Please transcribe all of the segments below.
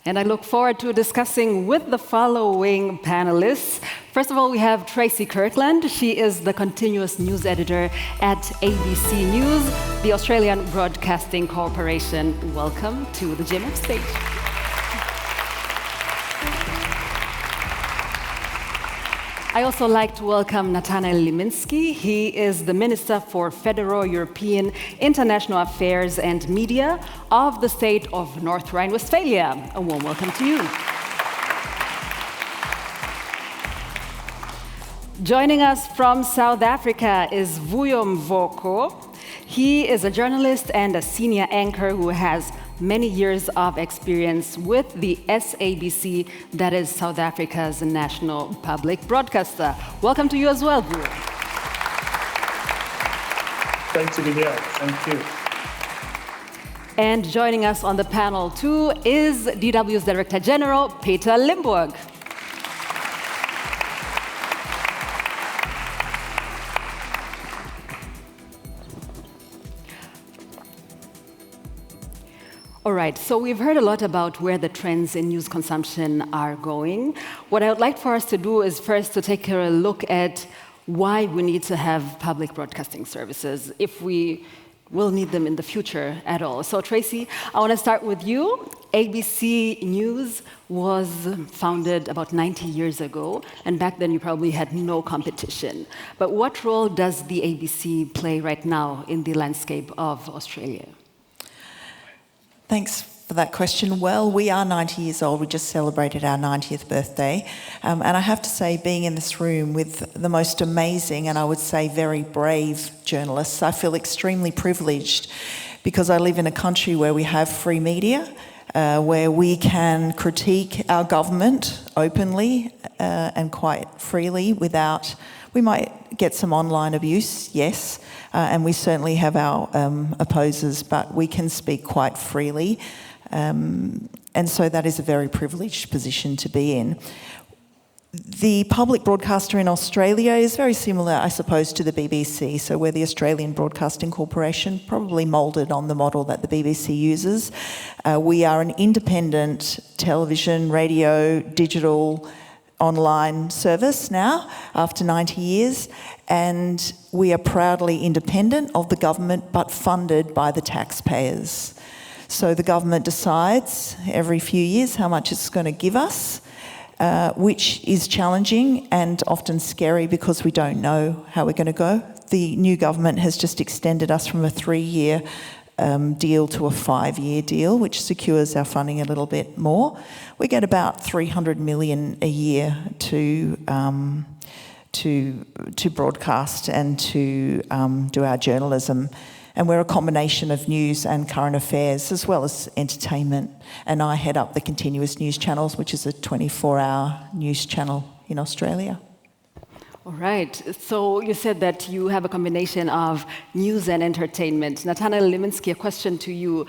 And I look forward to discussing with the following panelists. First of all, we have Tracey Kirkland. She is the continuous news editor at ABC News, the Australian Broadcasting Corporation. Welcome to the GMF stage. I also like to welcome Nathaniel Liminski. He is the Minister for Federal European International Affairs and Media of the state of North Rhine-Westphalia. A warm welcome to you. Joining us from South Africa is Vuyo Mvoko. He is a journalist and a senior anchor who has many years of experience with the SABC, that is South Africa's national public broadcaster. Welcome to you as well, Vuyo. Great to be here. Thank you. And joining us on the panel too is DW's Director General, Peter Limbourg. All right, so we've heard a lot about where the trends in news consumption are going. What I would like for us to do is first to take a look at why we need to have public broadcasting services, if we will need them in the future at all. So Tracey, I want to start with you. ABC News was founded about 90 years ago, and back then you probably had no competition. But what role does the ABC play right now in the landscape of Australia? Thanks for that question. Well, we are 90 years old. We just celebrated our 90th birthday. And I have to say, being in this room with the most amazing and I would say very brave journalists, I feel extremely privileged because I live in a country where we have free media, where we can critique our government openly and quite freely without... We might get some online abuse, yes, and we certainly have our opposers, but we can speak quite freely. And so that is a very privileged position to be in. The public broadcaster in Australia is very similar, I suppose, to the BBC. So we're the Australian Broadcasting Corporation, probably moulded on the model that the BBC uses. We are an independent television, radio, digital, online service now after 90 years, and we are proudly independent of the government but funded by the taxpayers. So the government decides every few years how much it's going to give us, which is challenging and often scary because we don't know how we're going to go. The new government has just extended us from a 3-year deal to a 5-year deal, which secures our funding a little bit more. We get about $300 million a year to broadcast and to do our journalism. And we're a combination of news and current affairs, as well as entertainment. And I head up the Continuous News Channels, which is a 24-hour news channel in Australia. All right, so you said that you have a combination of news and entertainment. Nathaniel Liminski, a question to you.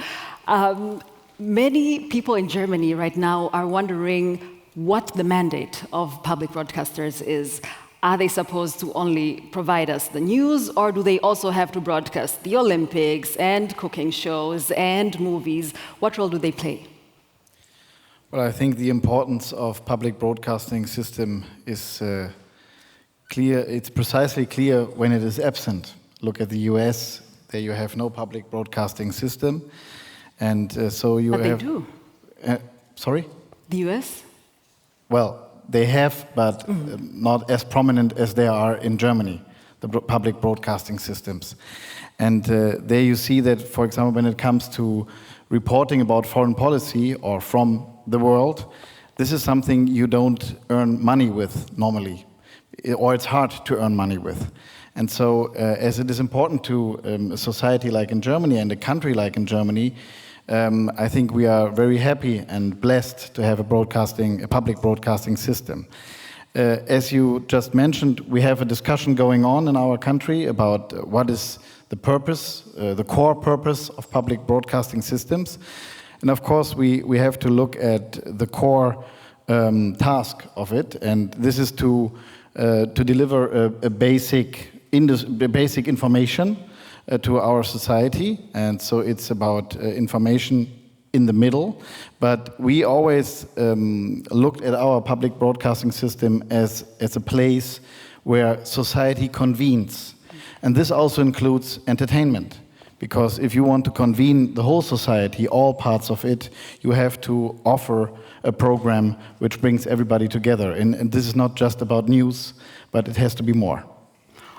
Many people in Germany right now are wondering what the mandate of public broadcasters is. Are they supposed to only provide us the news, or do they also have to broadcast the Olympics and cooking shows and movies? What role do they play? Well, I think the importance of public broadcasting system is clear. It's precisely clear when it is absent. Look at the US. There you have no public broadcasting system. And so you but have... they do. Sorry? The US? Well, they have, but not as prominent as they are in Germany, the public broadcasting systems. And there you see that, for example, when it comes to reporting about foreign policy or from the world, this is something you don't earn money with normally, or it's hard to earn money with. And so, as it is important to a society like in Germany and a country like in Germany, I think we are very happy and blessed to have a public broadcasting system. As you just mentioned, we have a discussion going on in our country about what is the purpose, the core purpose of public broadcasting systems. And of course, we have to look at the core task of it, and this is to deliver a basic information to our society. And so it's about information in the middle, but we always looked at our public broadcasting system as a place where society convenes. And this also includes entertainment, because if you want to convene the whole society, all parts of it, you have to offer a program which brings everybody together. And this is not just about news, but it has to be more.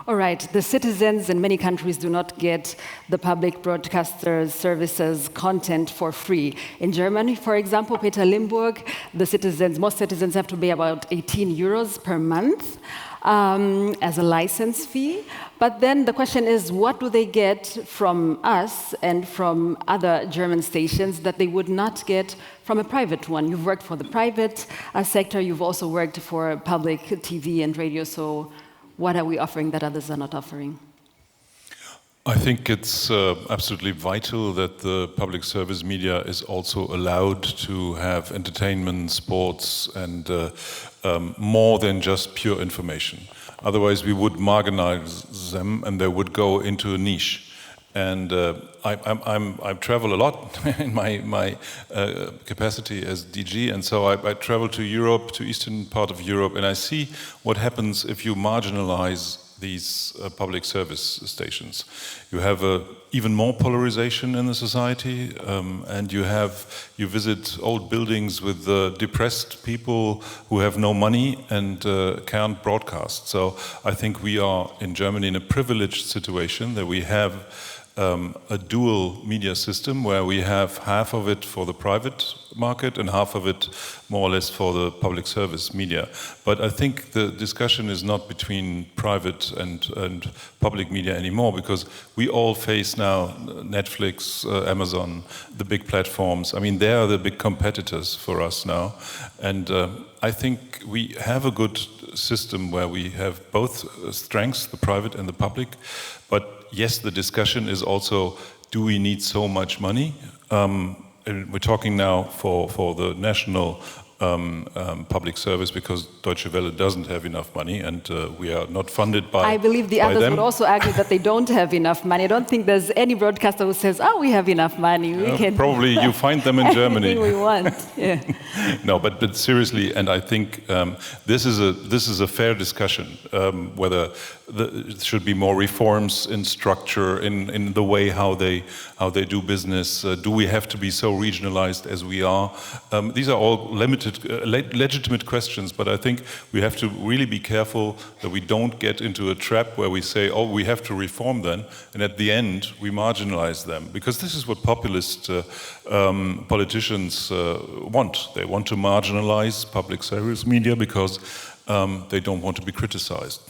All right, the citizens in many countries do not get the public broadcasters' services content for free. In Germany, for example, Peter Limbourg, most citizens have to pay about 18 euros per month as a license fee. But then the question is, what do they get from us and from other German stations that they would not get from a private one? You've worked for the private sector, you've also worked for public TV and radio, so what are we offering that others are not offering? I think it's absolutely vital that the public service media is also allowed to have entertainment, sports, and more than just pure information. Otherwise, we would marginalize them and they would go into a niche. And I travel a lot in my capacity as DG, and so I travel to Europe, to eastern part of Europe, and I see what happens if you marginalize these public service stations. You have even more polarization in the society, and you visit old buildings with depressed people who have no money and can't broadcast. So I think we are in Germany in a privileged situation that we have a dual media system where we have half of it for the private market and half of it more or less for the public service media. But I think the discussion is not between private and public media anymore, because we all face now Netflix, Amazon, the big platforms. I mean, they are the big competitors for us now. And I think we have a good system where we have both strengths, the private and the public. But yes, the discussion is also, do we need so much money? And we're talking now for the national public service, because Deutsche Welle doesn't have enough money, and we are not funded by I believe the others them. would also argue that they don't have enough money. I don't think there's any broadcaster who says, "Oh, we have enough money. We can probably you find them in Germany. Anything we want." Yeah. No, but seriously, and I think this is a fair discussion, whether there should be more reforms in structure, in the way how they do business. Do we have to be so regionalized as we are? These are all legitimate questions, but I think we have to really be careful that we don't get into a trap where we say, oh, we have to reform them, and at the end we marginalize them, because this is what populist politicians want. They want to marginalize public service media because they don't want to be criticized.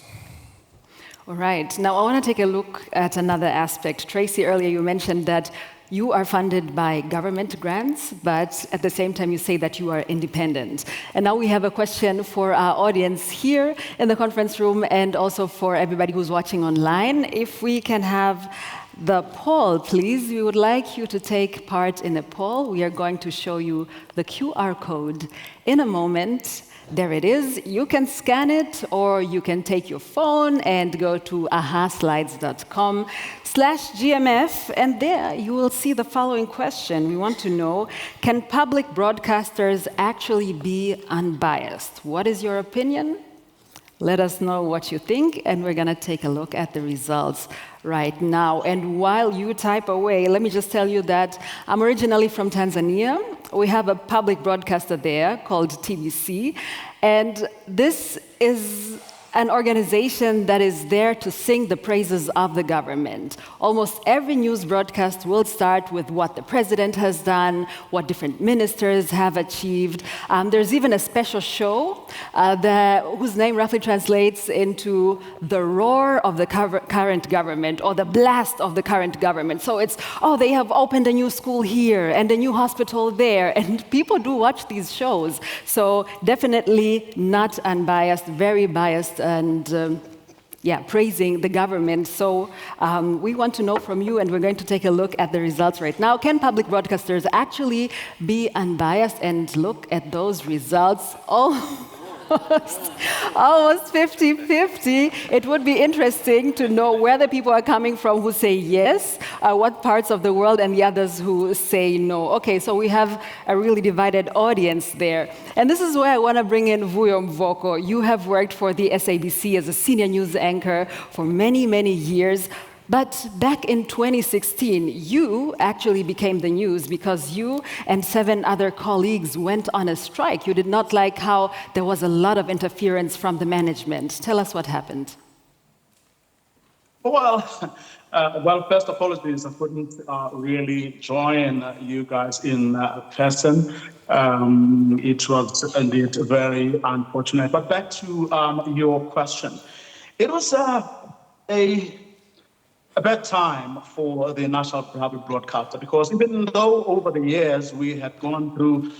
All right. Now I want to take a look at another aspect. Tracey, earlier you mentioned that you are funded by government grants, but at the same time you say that you are independent. And now we have a question for our audience here in the conference room and also for everybody who's watching online. If we can have the poll, please. We would like you to take part in a poll. We are going to show you the QR code in a moment. There it is. You can scan it, or you can take your phone and go to ahaslides.com/GMF, and there you will see the following question. We want to know, can public broadcasters actually be unbiased? What is your opinion? Let us know what you think, and we're going to take a look at the results right now. And while you type away, let me just tell you that I'm originally from Tanzania. We have a public broadcaster there called TBC, and this is an organization that is there to sing the praises of the government. Almost every news broadcast will start with what the president has done, what different ministers have achieved. There's even a special show whose name roughly translates into the roar of the current government, or the blast of the current government. So it's, oh, they have opened a new school here and a new hospital there, and people do watch these shows. So definitely not unbiased, very biased, and praising the government. So we want to know from you, and we're going to take a look at the results right now. Can public broadcasters actually be unbiased? And look at those results. Oh, almost 50-50. It would be interesting to know where the people are coming from who say yes, what parts of the world, and the others who say no. Okay, so we have a really divided audience there. And this is where I want to bring in Vuyo Mvoko. You have worked for the SABC as a senior news anchor for many, many years. But back in 2016, you actually became the news because you and 7 other colleagues went on a strike. You did not like how there was a lot of interference from the management. Tell us what happened. Well, first, apologies. I couldn't really join you guys in person. It was indeed very unfortunate. But back to your question. It was a bad time for the national public broadcaster, because even though over the years we had gone through,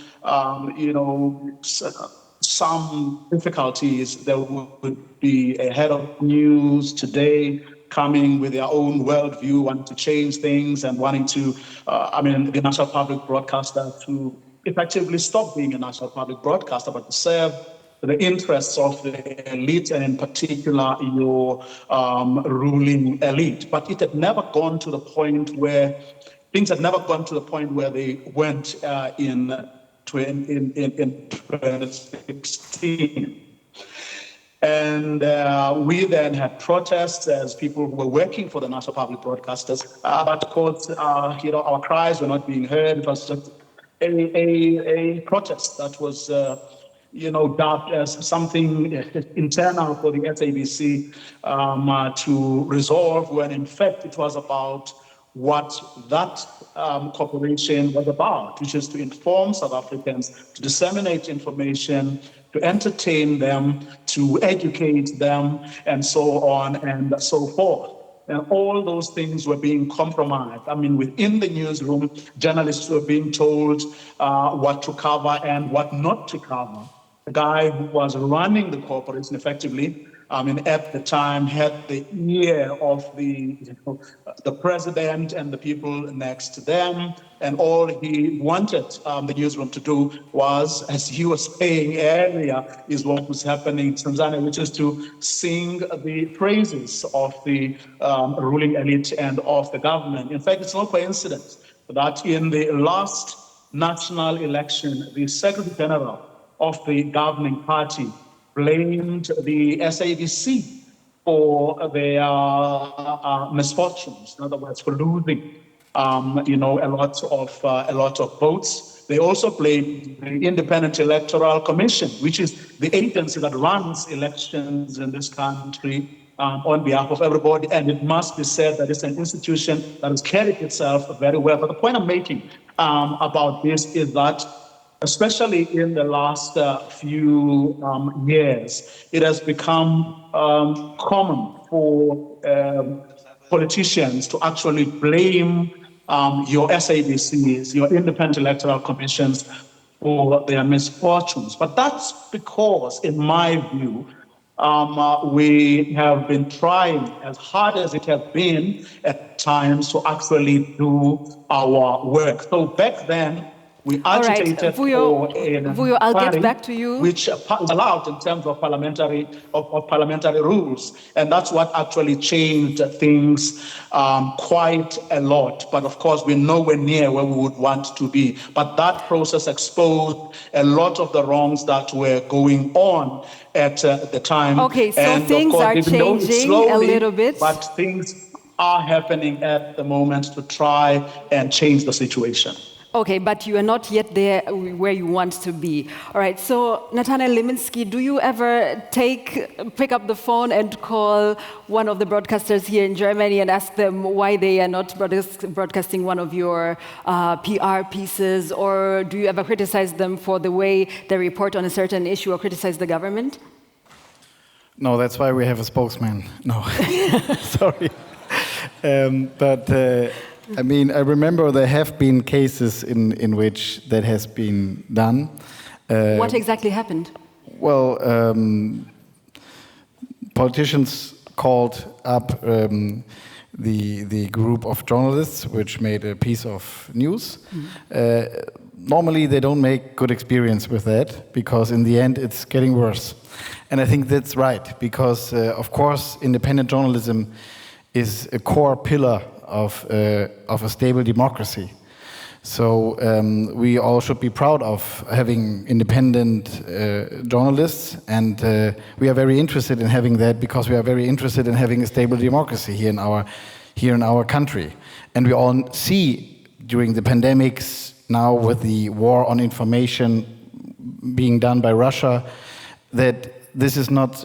some difficulties, there would be a head of news today coming with their own worldview, wanting to change things and wanting to, the national public broadcaster to effectively stop being a national public broadcaster, but to serve the interests of the elite, and in particular your ruling elite. But it had never gone to the point where things had never gone to the point where they went in 2016. And we then had protests as people who were working for the national public broadcasters. But of course, our cries were not being heard. It was just a protest that was dubbed as something internal for the SABC to resolve, when in fact it was about what that corporation was about, which is to inform South Africans, to disseminate information, to entertain them, to educate them, and so on and so forth. And all those things were being compromised. Within the newsroom, journalists were being told what to cover and what not to cover. The guy who was running the corporation effectively, at the time, had the ear of the president and the people next to them, and all he wanted the newsroom to do was, as he was saying earlier, is what was happening in Tanzania, which is to sing the praises of the ruling elite and of the government. In fact, it's no coincidence that in the last national election, the Secretary General of the governing party blamed the SABC for their misfortunes. In other words, for losing, a lot of votes. They also blamed the Independent Electoral Commission, which is the agency that runs elections in this country on behalf of everybody. And it must be said that it's an institution that has carried itself very well. But the point I'm making about this is that, especially in the last few years, it has become common for politicians to actually blame your SABCs, your independent electoral commissions, for their misfortunes. But that's because, in my view, we have been trying as hard as it has been at times to actually do our work. So back then, we agitated for Vuyo, I'll get back to you. Which is allowed in terms of parliamentary rules, and that's what actually changed things quite a lot. But of course, we're nowhere near where we would want to be. But that process exposed a lot of the wrongs that were going on at the time. Okay, so and things of course, are changing slowly, a little bit, but things are happening at the moment to try and change the situation. Okay, but you are not yet there where you want to be. All right, so Nathaniel Leminski, do you ever pick up the phone and call one of the broadcasters here in Germany and ask them why they are not broadcasting one of your PR pieces? Or do you ever criticize them for the way they report on a certain issue or criticize the government? No, that's why we have a spokesman. No, sorry. I remember there have been cases in which that has been done. What exactly happened? Well, politicians called up the group of journalists which made a piece of news. normally they don't make good experience with that, because in the end it's getting worse. And I think that's right, because of course independent journalism is a core pillar of a stable democracy. So we all should be proud of having independent journalists, and we are very interested in having that, because we are very interested in having a stable democracy here in our country. And we all see during the pandemics, now with the war on information being done by Russia, that this is not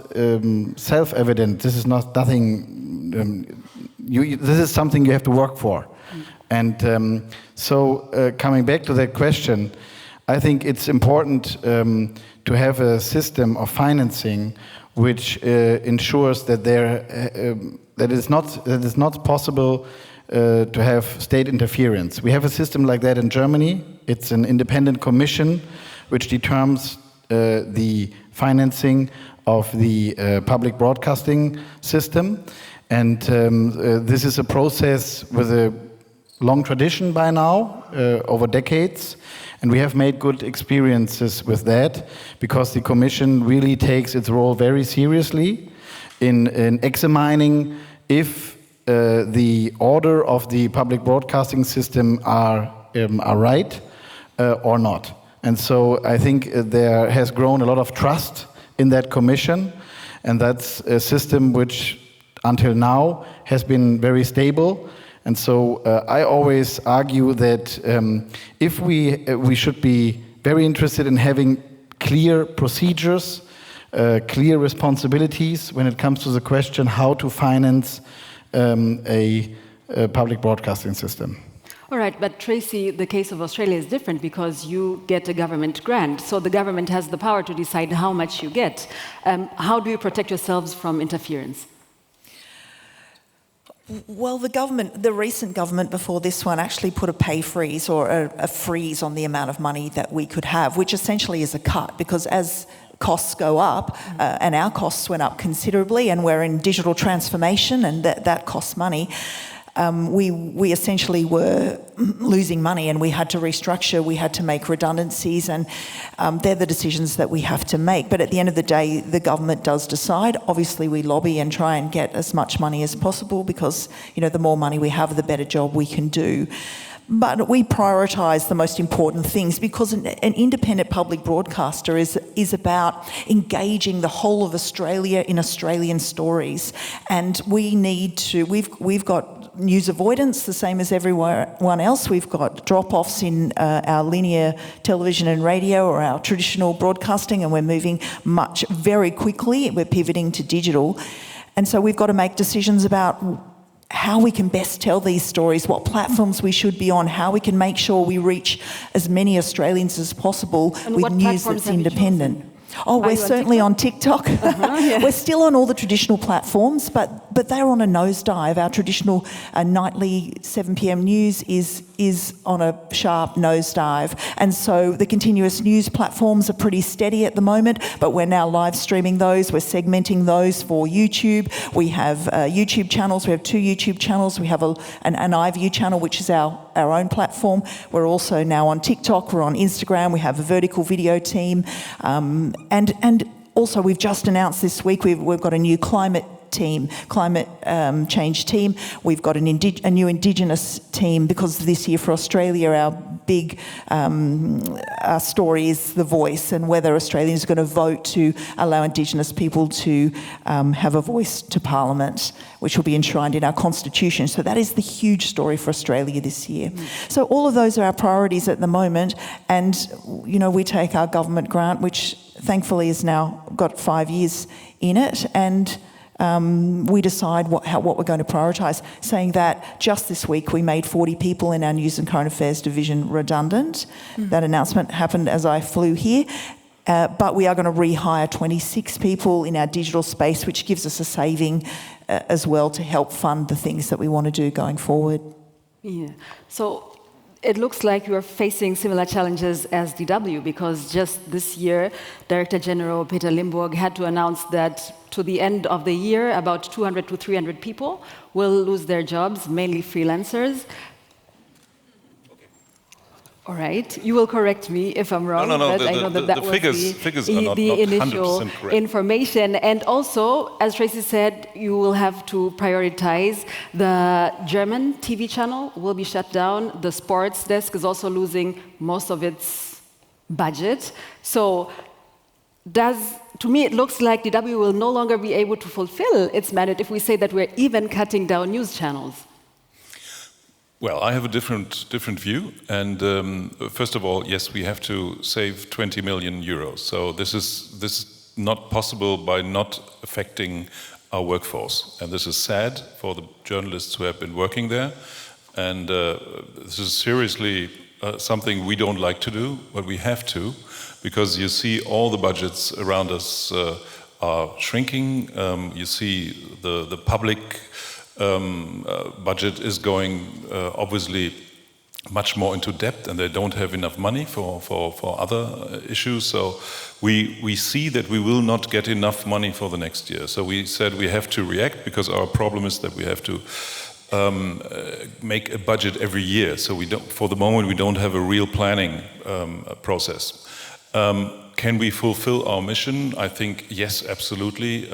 self-evident. This is not nothing. This is something you have to work for. And so coming back to that question, I think it's important to have a system of financing which ensures that that it's not possible to have state interference. We have a system like that in Germany. It's an independent commission which determines the financing of the public broadcasting system. And this is a process with a long tradition by now, over decades. And we have made good experiences with that, because the Commission really takes its role very seriously in examining if the order of the public broadcasting system are right or not. And so I think there has grown a lot of trust in that Commission, and that's a system which until now has been very stable. And so I always argue that if we should be very interested in having clear procedures, clear responsibilities when it comes to the question how to finance a public broadcasting system. All right, but Tracey, the case of Australia is different, because you get a government grant, so the government has the power to decide how much you get. How do you protect yourselves from interference? Well, the recent government before this one actually put a pay freeze, or a freeze on the amount of money that we could have, which essentially is a cut, because as costs go up, and our costs went up considerably, and we're in digital transformation, and that costs money, we essentially were losing money, and we had to restructure, we had to make redundancies, and they're the decisions that we have to make. But at the end of the day, the government does decide. Obviously, we lobby and try and get as much money as possible, because the more money we have, the better job we can do. But we prioritise the most important things, because an independent public broadcaster is about engaging the whole of Australia in Australian stories. And we need to, we've got news avoidance, the same as everyone else. We've got drop-offs in our linear television and radio, or our traditional broadcasting, and we're moving very quickly. We're pivoting to digital. And so we've got to make decisions about how we can best tell these stories, what platforms we should be on, how we can make sure we reach as many Australians as possible with news that's independent. Oh, we're certainly on TikTok. Yeah. We're still on all the traditional platforms, but they're on a nosedive. Our traditional nightly 7 p.m. news is on a sharp nosedive. And so the continuous news platforms are pretty steady at the moment, but we're now live streaming those. We're segmenting those for YouTube. We have YouTube channels. We have 2 YouTube channels. We have an iView channel, which is our own platform. We're also now on TikTok. We're on Instagram. We have a vertical video team. And also, we've just announced this week we've got a new climate change team. We've got a new Indigenous team, because this year for Australia, our big story is The Voice, and whether Australians are going to vote to allow Indigenous people to have a voice to Parliament, which will be enshrined in our Constitution. So that is the huge story for Australia this year. So all of those are our priorities at the moment, and we take our government grant, which thankfully has now got 5 years in it, and we decide what we're going to prioritise, saying that just this week we made 40 people in our News and Current Affairs division redundant. That announcement happened as I flew here. But we are going to rehire 26 people in our digital space, which gives us a saving as well to help fund the things that we want to do going forward. Yeah. So it looks like you are facing similar challenges as DW, because just this year, Director General Peter Limbourg had to announce that to the end of the year, about 200 to 300 people will lose their jobs, mainly freelancers. All right, you will correct me if I'm wrong, No. but I know that was figures are not the initial 100% correct. information. And also, as Tracey said, you will have to prioritize. The German TV channel will be shut down. The sports desk is also losing most of its budget. So, to me, it looks like DW will no longer be able to fulfill its mandate if we say that we're even cutting down news channels. Well, I have a different view, and first of all, yes, we have to save 20 million euros. So this is not possible by not affecting our workforce, and this is sad for the journalists who have been working there. And this is seriously something we don't like to do, but we have to, because you see all the budgets around us are shrinking. You see the public budget is going obviously much more into debt, and they don't have enough money for other issues. So we see that we will not get enough money for the next year. So we said we have to react, because our problem is that we have to make a budget every year. So for the moment, we don't have a real planning process. Can we fulfill our mission? I think yes, absolutely.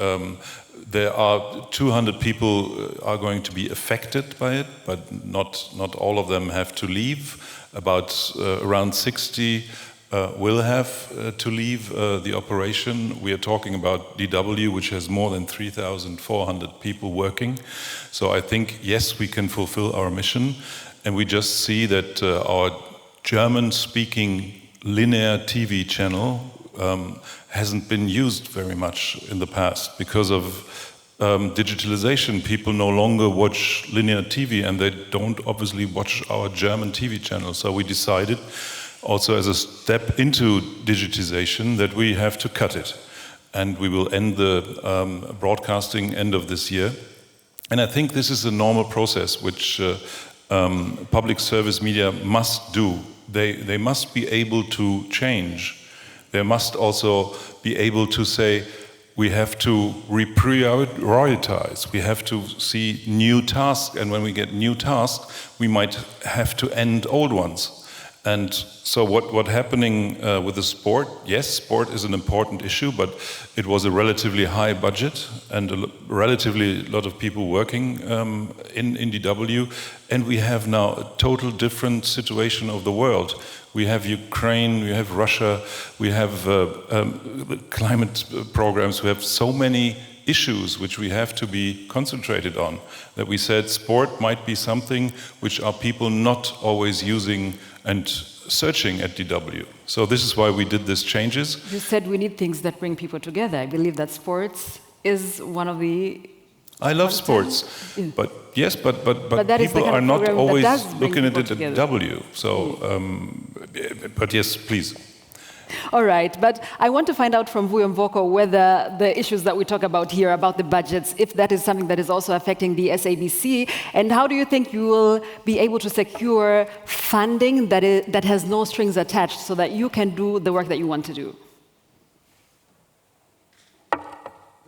There are 200 people are going to be affected by it, but not all of them have to leave. Around 60 will have to leave the operation. We are talking about DW, which has more than 3,400 people working. So I think, yes, we can fulfill our mission. And we just see that our German-speaking linear TV channel hasn't been used very much in the past because of digitalization. People no longer watch linear TV, and they don't obviously watch our German TV channel. So we decided, also as a step into digitization, that we have to cut it. And we will end the broadcasting end of this year. And I think this is a normal process which public service media must do. They must be able to change. They must also be able to say, we have to reprioritize. We have to see new tasks, and when we get new tasks, we might have to end old ones. And so what happening with the sport? Yes, sport is an important issue, but it was a relatively high budget and a relatively lot of people working in DW. And we have now a total different situation of the world. We have Ukraine, we have Russia, we have climate programs, we have so many issues which we have to be concentrated on, that we said sport might be something which are people not always using and searching at DW. So this is why we did these changes. You said we need things that bring people together. I believe that sports is one of the... I love sports, but yes, but people are not always looking at it at DW. So, but yes, please. All right, but I want to find out from Vuyomvoko whether the issues that we talk about here, about the budgets, if that is something that is also affecting the SABC, and how do you think you will be able to secure funding that has no strings attached so that you can do the work that you want to do?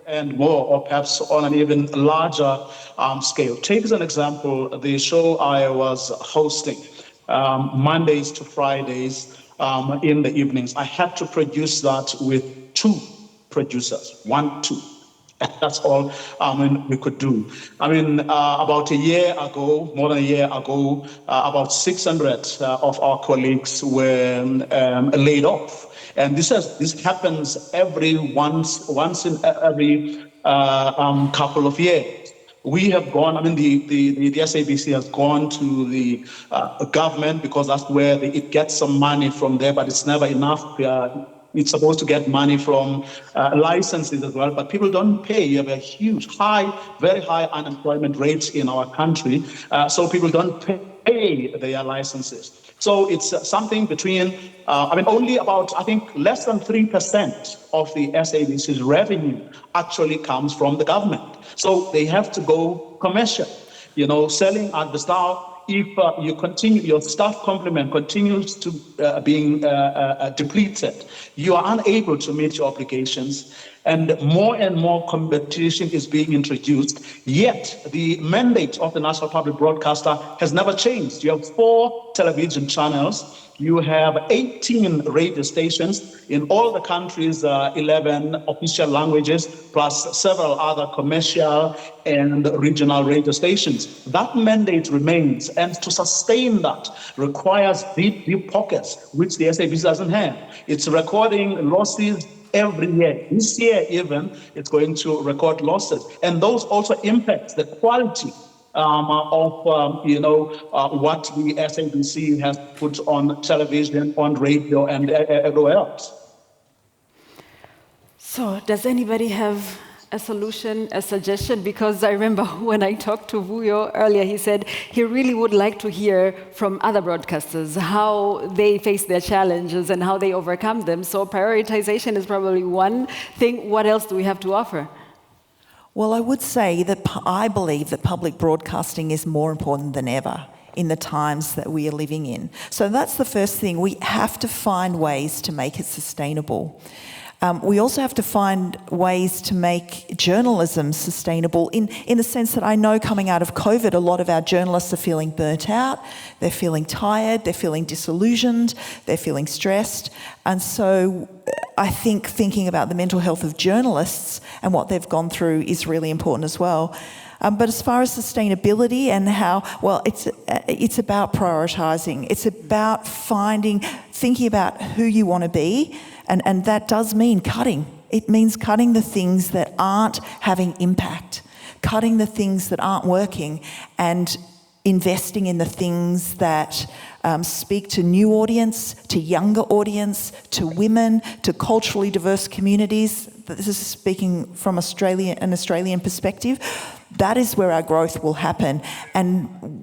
And more, or perhaps on an even larger scale. Take as an example the show I was hosting, Mondays to Fridays, in the evenings. I had to produce that with 2 producers, 1, 2. That's all we could do. About a year ago, more than a year ago, about 600 of our colleagues were laid off. And this happens once in every couple of years. We have gone, the SABC has gone to the government because that's where it gets some money from there, but it's never enough. It's supposed to get money from licenses as well, but people don't pay. You have a very high unemployment rates in our country, so people don't pay their licenses. So it's something between, only about, I think, less than 3% of the SABC's revenue actually comes from the government. So they have to go commercial, selling at the start. If you continue, your staff complement continues to being depleted, you are unable to meet your obligations, and more competition is being introduced. Yet the mandate of the National Public Broadcaster has never changed. You have 4 television channels, You have 18 radio stations in all the countries, 11 official languages, plus several other commercial and regional radio stations. That mandate remains, and to sustain that requires deep pockets, which the SABC doesn't have. It's recording losses every year. This year even, it's going to record losses. And those also impact the quality of what the SABC has put on television, on radio, and everywhere else. So, does anybody have a solution, a suggestion? Because I remember when I talked to Vuyo earlier, he said he really would like to hear from other broadcasters how they face their challenges and how they overcome them. So prioritization is probably one thing. What else do we have to offer? Well, I would say that I believe that public broadcasting is more important than ever in the times that we are living in. So that's the first thing. We have to find ways to make it sustainable. We also have to find ways to make journalism sustainable in the sense that I know coming out of COVID, a lot of our journalists are feeling burnt out, they're feeling tired, they're feeling disillusioned, they're feeling stressed. And so I think thinking about the mental health of journalists and what they've gone through is really important as well. But as far as sustainability and how, well, it's about prioritising. It's about thinking about who you want to be, and that does mean cutting. It means cutting the things that aren't having impact, cutting the things that aren't working, and investing in the things that speak to new audience, to younger audience, to women, to culturally diverse communities. This is speaking from an Australian perspective. That is where our growth will happen.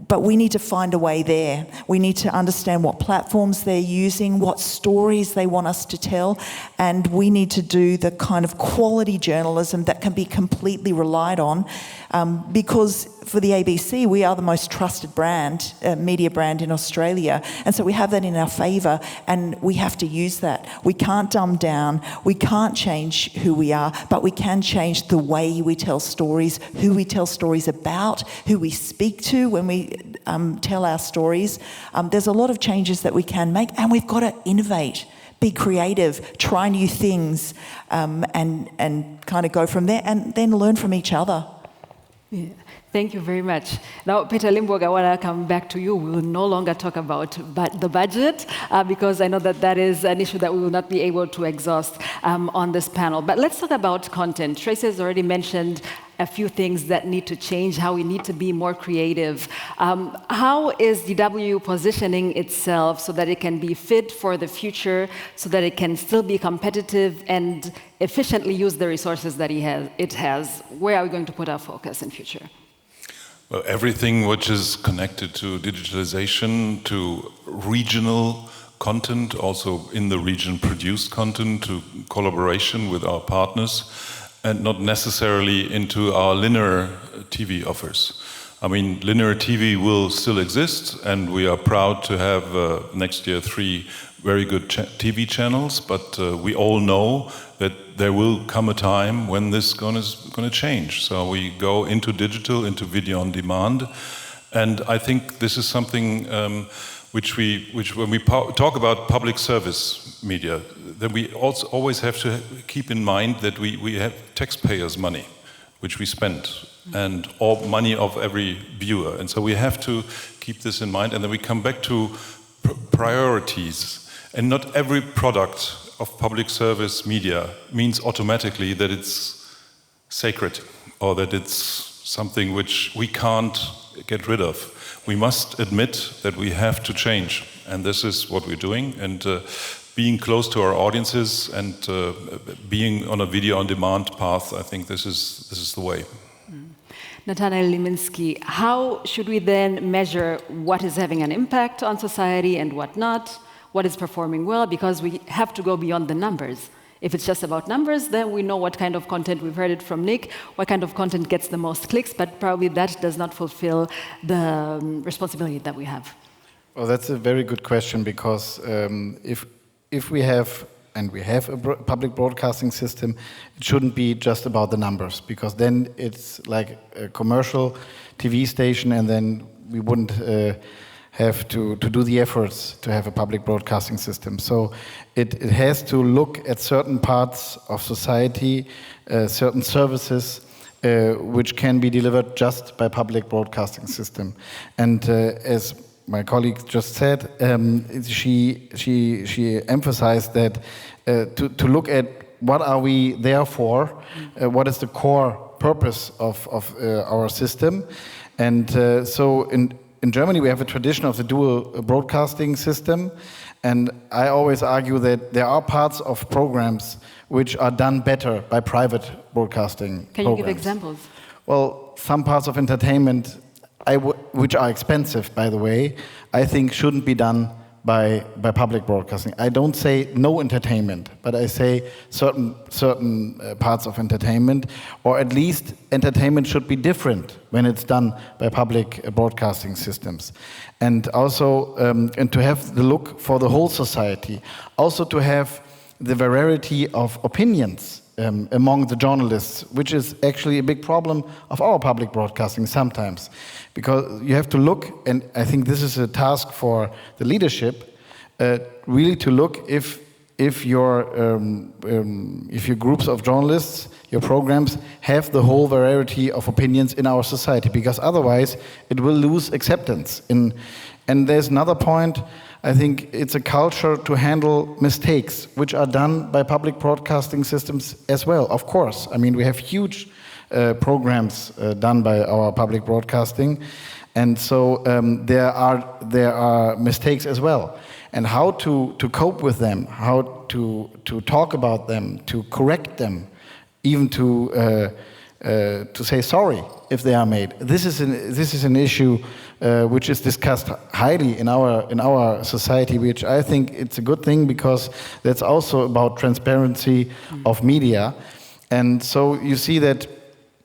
But we need to find a way there. We need to understand what platforms they're using, what stories they want us to tell, and we need to do the kind of quality journalism that can be completely relied on, because for the ABC, we are the most trusted media brand in Australia, and so we have that in our favour, and we have to use that. We can't dumb down, we can't change who we are, but we can change the way we tell stories, who we tell stories about, who we speak to when we tell our stories. There's a lot of changes that we can make, and we've got to innovate, be creative, try new things, and kind of go from there, and then learn from each other. Yeah. Thank you very much. Now, Peter Limbourg, I want to come back to you. We will no longer talk about the budget, because I know that is an issue that we will not be able to exhaust on this panel. But let's talk about content. Tracey has already mentioned a few things that need to change, how we need to be more creative. How is DW positioning itself so that it can be fit for the future, so that it can still be competitive and efficiently use the resources that it has? Where are we going to put our focus in future? Well, everything which is connected to digitalization, to regional content, also in the region produced content, to collaboration with our partners, and not necessarily into our linear TV offers. I mean, linear TV will still exist, and we are proud to have next year 3 very good TV channels, but we all know that there will come a time when this is going to change. So we go into digital, into video on demand, and I think this is something which when we talk about public service media, then we also always have to keep in mind that we have taxpayers' money, which we spend, and all money of every viewer, and so we have to keep this in mind, and then we come back to priorities. And not every product of public service media means automatically that it's sacred or that it's something which we can't get rid of. We must admit that we have to change, and this is what we're doing. And being close to our audiences and being on a video on demand path, I think this is the way. Nathaniel Liminski, how should we then measure what is having an impact on society and what not? What is performing well, because we have to go beyond the numbers. If it's just about numbers, then we know what kind of content, we've heard it from Nick, what kind of content gets the most clicks, but probably that does not fulfill the responsibility that we have. Well, that's a very good question, because if we have a public broadcasting system, it shouldn't be just about the numbers, because then it's like a commercial TV station, and then we wouldn't have to do the efforts to have a public broadcasting system. So it has to look at certain parts of society, certain services, which can be delivered just by public broadcasting system. And as my colleague just said, she emphasized that to look at what are we there for, what is the core purpose of our system. And so in Germany we have a tradition of the dual broadcasting system, and I always argue that there are parts of programs which are done better by private broadcasting Can programs. you give examples? Well, some parts of entertainment, which are expensive, by the way, I think shouldn't be done by public broadcasting. I don't say no entertainment, but I say certain parts of entertainment, or at least entertainment should be different when it's done by public broadcasting systems. And also, and to have the look for the whole society, also to have the variety of opinions among the journalists, which is actually a big problem of our public broadcasting sometimes. Because you have to look, and I think this is a task for the leadership, really to look if your groups of journalists, your programs, have the whole variety of opinions in our society, because otherwise it will lose acceptance. And there's another point. I think it's a culture to handle mistakes, which are done by public broadcasting systems as well, of course. I mean, we have huge programs done by our public broadcasting, and so there are mistakes as well. And how to cope with them, how to talk about them, to correct them, even to say sorry if they are made. This is an issue which is discussed highly in our society, which I think it's a good thing, because that's also about transparency of media. And so you see that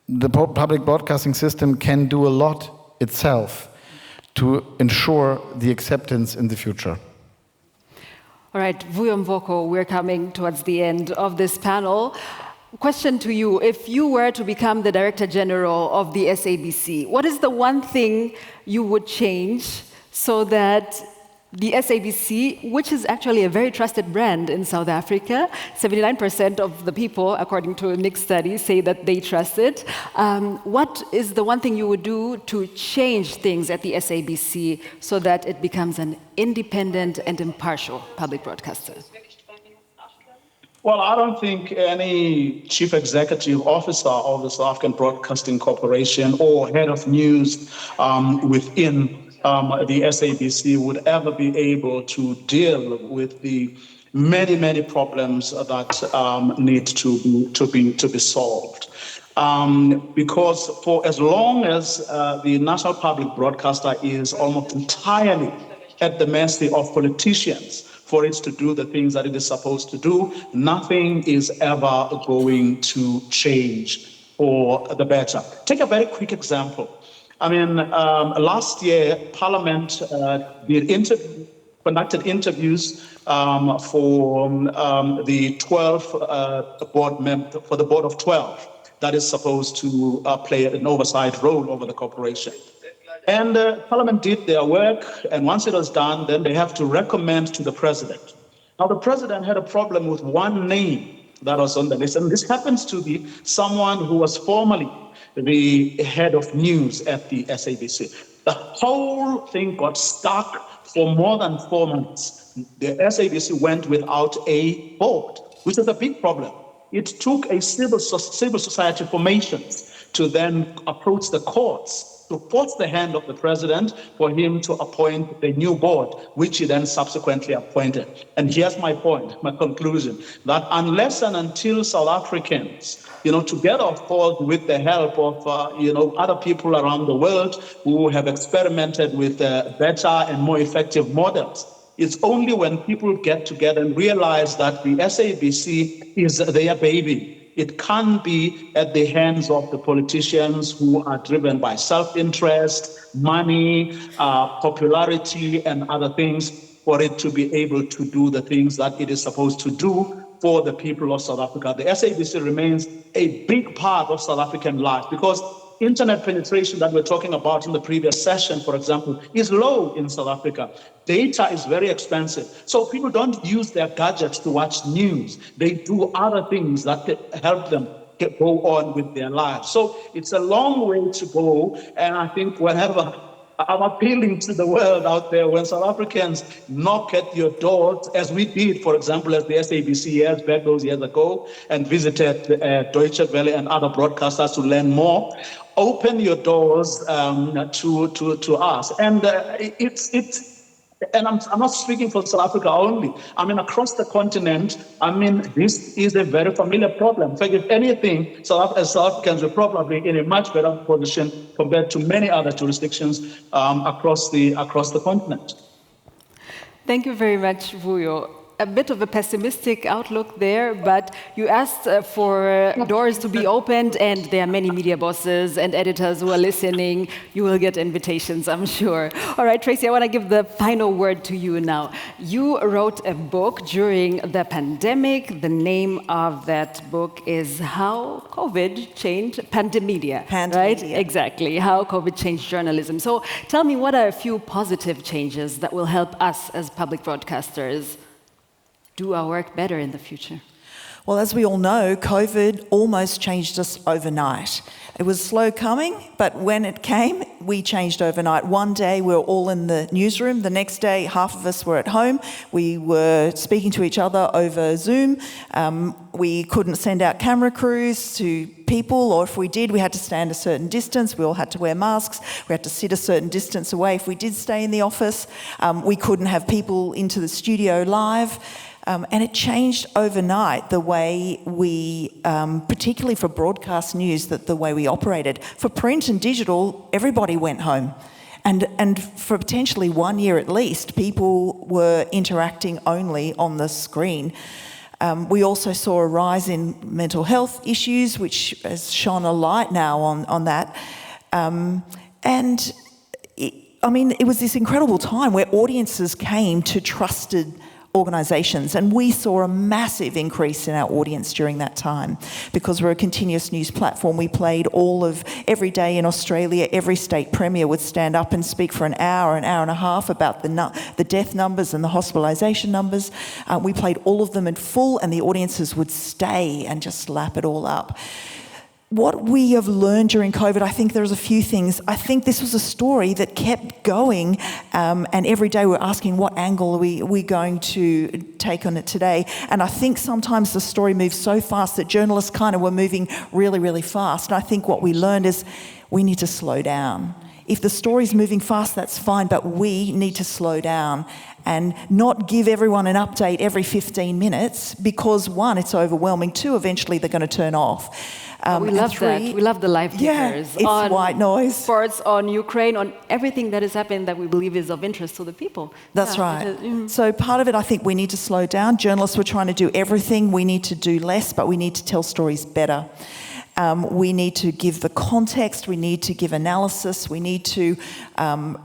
the public broadcasting system can do a lot itself to ensure the acceptance in the future. All right, Vuyo Mvoko, we're coming towards the end of this panel. Question to you: if you were to become the Director General of the SABC, what is the one thing you would change so that the SABC, which is actually a very trusted brand in South Africa, 79% of the people, according to a Nick's study, say that they trust it. What is the one thing you would do to change things at the SABC so that it becomes an independent and impartial public broadcaster? Well, I don't think any chief executive officer of the South African Broadcasting Corporation or head of news within the SABC would ever be able to deal with the many problems that need to be solved. Because for as long as the national public broadcaster is almost entirely at the mercy of politicians for it to do the things that it is supposed to do, nothing is ever going to change for the better. Take a very quick example. I mean, last year, Parliament conducted interviews for the 12 board of 12 that is supposed to play an oversight role over the corporation. And Parliament did their work, and once it was done, then they have to recommend to the president. Now, the president had a problem with one name that was on the list, and this happens to be someone who was formerly the head of news at the SABC. The whole thing got stuck for more than 4 months. The SABC went without a board, which is a big problem. It took a civil society formations to then approach the courts to force the hand of the president for him to appoint the new board, which he then subsequently appointed. And here's my point, my conclusion, that unless and until South Africans, together, of course, with the help of, other people around the world who have experimented with better and more effective models, it's only when people get together and realize that the SABC is their baby. It can't be at the hands of the politicians who are driven by self-interest, money, popularity, and other things, for it to be able to do the things that it is supposed to do for the people of South Africa. The SABC remains a big part of South African life, because internet penetration that we're talking about in the previous session, for example, is low in South Africa. Data is very expensive. So people don't use their gadgets to watch news. They do other things that help them go on with their lives. So it's a long way to go. And I think whenever I'm appealing to the world out there, when South Africans knock at your doors, as we did, for example, as the SABC back those years ago, and visited Deutsche Welle and other broadcasters to learn more, open your doors to us. And and I'm not speaking for South Africa only. I mean, across the continent, I mean, this is a very familiar problem. In fact, if anything, South Africans are probably in a much better position compared to many other jurisdictions across the continent. Thank you very much, Vuyo. A bit of a pessimistic outlook there, but you asked for doors to be opened, and there are many media bosses and editors who are listening. You will get invitations, I'm sure. All right, Tracey, I want to give the final word to you now. You wrote a book during the pandemic. The name of that book is How COVID Changed Pandemedia, right? Exactly, how COVID changed journalism. So tell me, what are a few positive changes that will help us as public broadcasters do our work better in the future? Well, as we all know, COVID almost changed us overnight. It was slow coming, but when it came, we changed overnight. One day we were all in the newsroom. The next day, half of us were at home. We were speaking to each other over Zoom. We couldn't send out camera crews to people, or if we did, we had to stand a certain distance. We all had to wear masks. We had to sit a certain distance away. If we did stay in the office, we couldn't have people into the studio live. And it changed overnight the way we, particularly for broadcast news, the way we operated. For print and digital, everybody went home. And for potentially 1 year at least, people were interacting only on the screen. We also saw a rise in mental health issues, which has shone a light now on that. It was this incredible time where audiences came to trusted organisations, and we saw a massive increase in our audience during that time because we're a continuous news platform. We played every day in Australia. Every state premier would stand up and speak for an hour and a half about the death numbers and the hospitalisation numbers. We played all of them in full, and the audiences would stay and just lap it all up. What we have learned during COVID, I think there's a few things. I think this was a story that kept going, and every day we're asking, what angle are we going to take on it today? And I think sometimes the story moves so fast that journalists kind of were moving really, really fast. And I think what we learned is we need to slow down. If the story's moving fast, that's fine, but we need to slow down and not give everyone an update every 15 minutes because, one, it's overwhelming. Two, eventually they're going to turn off. We love that. We love the live tickers. Yeah, it's white noise. Sports, on Ukraine, on everything that is happening that we believe is of interest to the people. That's right. So part of it, I think we need to slow down. Journalists were trying to do everything. We need to do less, but we need to tell stories better. We need to give the context, we need to give analysis, we need to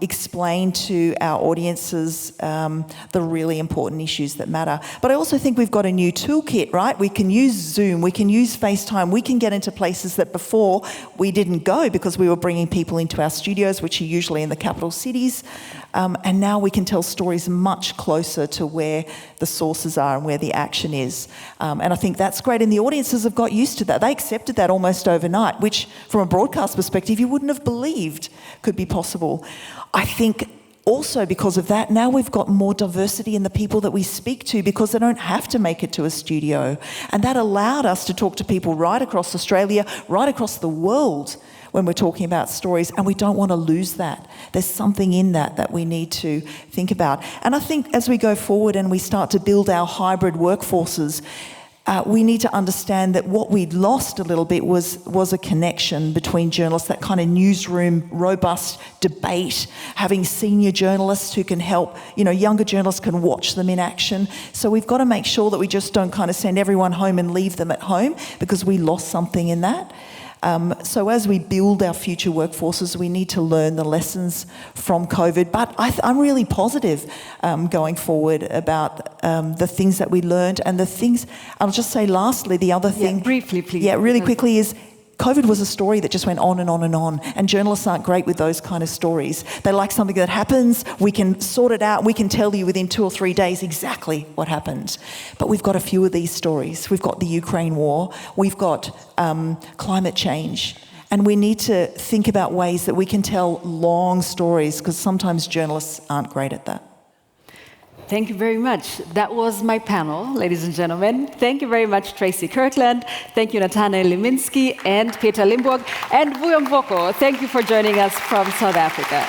explain to our audiences the really important issues that matter. But I also think we've got a new toolkit, right? We can use Zoom, we can use FaceTime, we can get into places that before we didn't go because we were bringing people into our studios, which are usually in the capital cities. And now we can tell stories much closer to where the sources are and where the action is. And I think that's great. And the audiences have got used to that. They accepted that almost overnight, which from a broadcast perspective, you wouldn't have believed could be possible. I think also because of that, now we've got more diversity in the people that we speak to because they don't have to make it to a studio. And that allowed us to talk to people right across Australia, right across the world when we're talking about stories, and we don't want to lose that. There's something in that we need to think about. And I think as we go forward and we start to build our hybrid workforces, we need to understand that what we'd lost a little bit was a connection between journalists, that kind of newsroom, robust debate, having senior journalists who can help, younger journalists can watch them in action. So we've got to make sure that we just don't kind of send everyone home and leave them at home because we lost something in that. So as we build our future workforces, we need to learn the lessons from COVID. But I'm really positive going forward about the things that we learned and the things. I'll just say lastly, the other thing. Briefly, please. Yeah, really quickly is COVID was a story that just went on and on and on, and journalists aren't great with those kind of stories. They like something that happens, we can sort it out, we can tell you within 2 or 3 days exactly what happened. But we've got a few of these stories. We've got the Ukraine war, we've got climate change, and we need to think about ways that we can tell long stories, because sometimes journalists aren't great at that. Thank you very much. That was my panel, ladies and gentlemen. Thank you very much, Tracey Kirkland. Thank you, Nathanael Liminski and Peter Limbourg. And Vuyo Mvoko, thank you for joining us from South Africa.